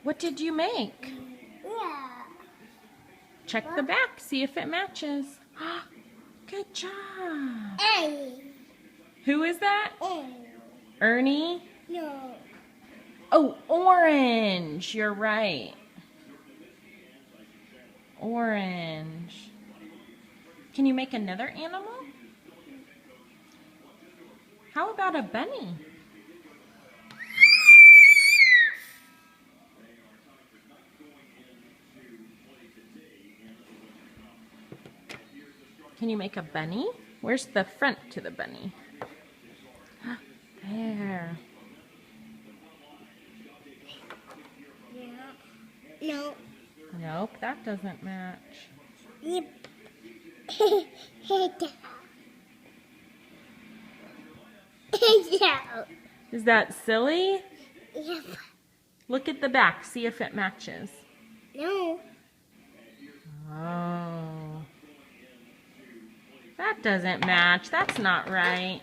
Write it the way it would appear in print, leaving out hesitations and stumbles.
What did you make? Yeah. Check the back, see if it matches. Good job. A. Who is that? A. Ernie? No. Oh, orange. You're right. Orange. Can you make another animal? How about a bunny? Can you make a bunny? Where's the front to the bunny? There. Yeah. No. Nope, that doesn't match. Yep. Yeah. Is that silly? Yep. Look at the back, see if it matches. No. Oh. That doesn't match. That's not right.